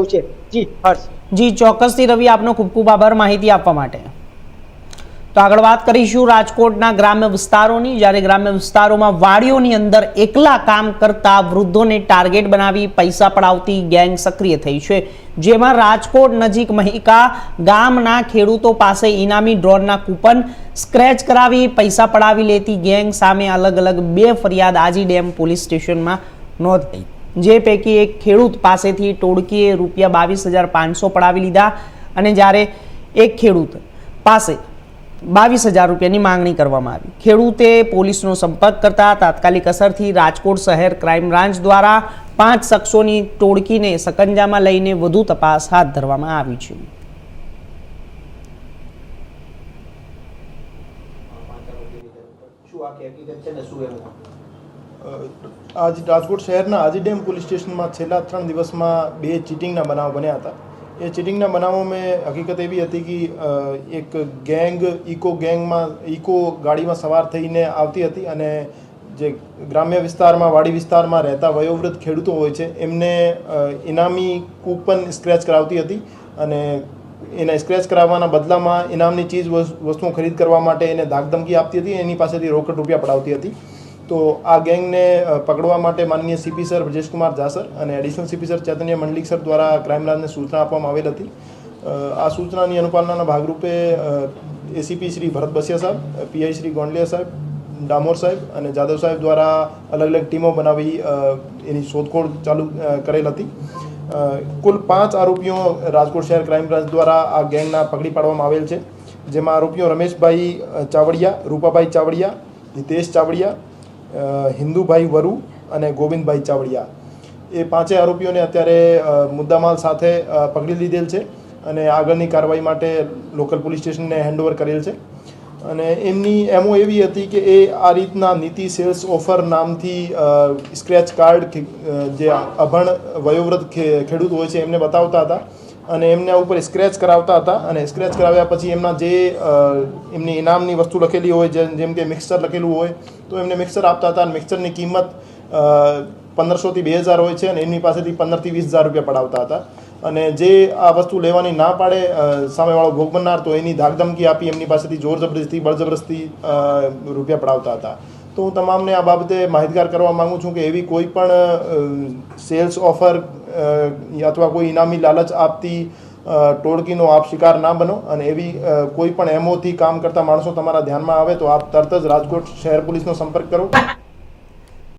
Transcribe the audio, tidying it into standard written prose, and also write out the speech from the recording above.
છે। જી હર્ષ। જી ચોક્કસથી રવિ, આપનો ખૂબ ખૂબ આભાર માહિતી આપવા માટે। તો આગળ વાત કરીશું રાજકોટના ગ્રામ્ય વિસ્તારોની, જ્યારે ગ્રામ્ય વિસ્તારોમાં વાડીઓની અંદર એકલા કામ કરતા વૃદ્ધોને ટાર્ગેટ બનાવી પૈસા પડાવતી ગેંગ સક્રિય થઈ છે, જેમાં રાજકોટ નજીક મહિકા ગામના ખેડૂતો પાસે ઇનામી ડ્રોનના કૂપન સ્ક્રેચ કરાવી પૈસા પડાવી લેતી ગેંગ સામે અલગ અલગ 2 ફરિયાદ આજી ડેમ પોલીસ સ્ટેશનમાં નોંધાઈ, જે પૈકી એક ખેડૂત પાસેથી ટોળકીએ રૂપિયા 22,500 પડાવી લીધા અને જ્યારે એક ખેડૂત પાસે 22,000 રૂપિયાની માંગણી કરવામાં આવી। ખેડૂતે પોલીસનો સંપર્ક કરતા તાત્કાલિક અસરથી રાજકોટ શહેર ક્રાઇમ બ્રાન્ચ દ્વારા 5 શખ્સોની ટોળકીને સકંજામાં લઈને વધુ તપાસ હાથ ધરવામાં આવી છે। आज राजकोट शहरना आजी डेम पुलिस स्टेशन में छेल्ला 3 दिवस में 2 चीटिंगना बनाव बन्या था। ये चीटिंगना बनावों में हकीकत एवी हती कि एक गैंग इको गाड़ी में सवार थईने आवती हती अने जे ग्राम्य विस्तार में वाड़ी विस्तार में रहता वयोवृद्ध खेडूतो होय छे एमने इनामी कूपन स्क्रेच करावती हती अने एने स्क्रेच कराववाना बदलामां इनामनी चीज वस्तुओं खरीद करवा माटे एने धाकधमकी आपती हती, एनी पासेथी रोकड़ रूपिया पडावती हती। तो आ गैंग ने पकड़वा माटे माननीय CP sir Brajesh Kumar Jha sir और एडिशनल सीपी सर चैतन्य मंडलिक सर द्वारा क्राइम ब्रांच ने सूचना आपवामां आवेल हती। आ सूचनानी अनुपालना भागरूपे एसीपी श्री भरत बसिया साहब, पीआई श्री गोंडलिया साहब, डामोर साहब और जादव साहब द्वारा अलग अलग टीमों बनावी एनी शोधखोळ चालू करेल हती। कुल 5 आरोपीओ राजकोट शहर क्राइम ब्रांच द्वारा आ गैंगना पकड़ी पाडवामां आवेल छे, जेमां आरोपीओ रमेशभाई चावड़िया, रूपाभाई चावड़िया, हितेश चावड़िया, हिंदू भाई वरु और गोविंद चावड़िया ये 5 आरोपीओं ने अत्यारे मुद्दामाल साथे पकड़ी लीधेल छे अने आगळनी कारवाई माटे लोकल पुलिस स्टेशन ने हेन्डओवर करेल छे। अने एमनी एमओ एवी हती कि ए आ रीतना नीति सेल्स ऑफर नामथी स्क्रेच कार्ड जे अभण वयोवृद्ध खेडूत होय छे एमने बतावता हता अने एमने उपर स्क्रेच करावता हता अने स्क्रेच कराव्या पछी एमना जे एमनी इनामनी वस्तु लखेली होय जेम के मिक्सर लखेलुं होय तो एमने मिक्सर आपता हता। मिक्सरनी किंमत 1500 થી 2000 होय छे अने एमनी पासेथी 15 થી 20,000 रुपया पडावता हता अने जे आ वस्तु लेवानी ना पाडे सामेवाळो भोग बननार तो एनी धाकधमकी आपी एमनी पासेथी जोर जबरदस्ती बळजबरदस्ती रुपया पडावता हता। तो हूँ तमामने आ बाबते माहितगार करवा मांगू छूँ कि एवी कोई पण सेल्स ऑफर अथवा कोई इनामी लालच आपती टोळकीनो आप शिकार ना बनो अने एवी कोई पण एमओ थी काम करता माणसो तमारा ध्यान में आवे तो आप तरत ज राजकोट शहर पुलिसनो संपर्क करो।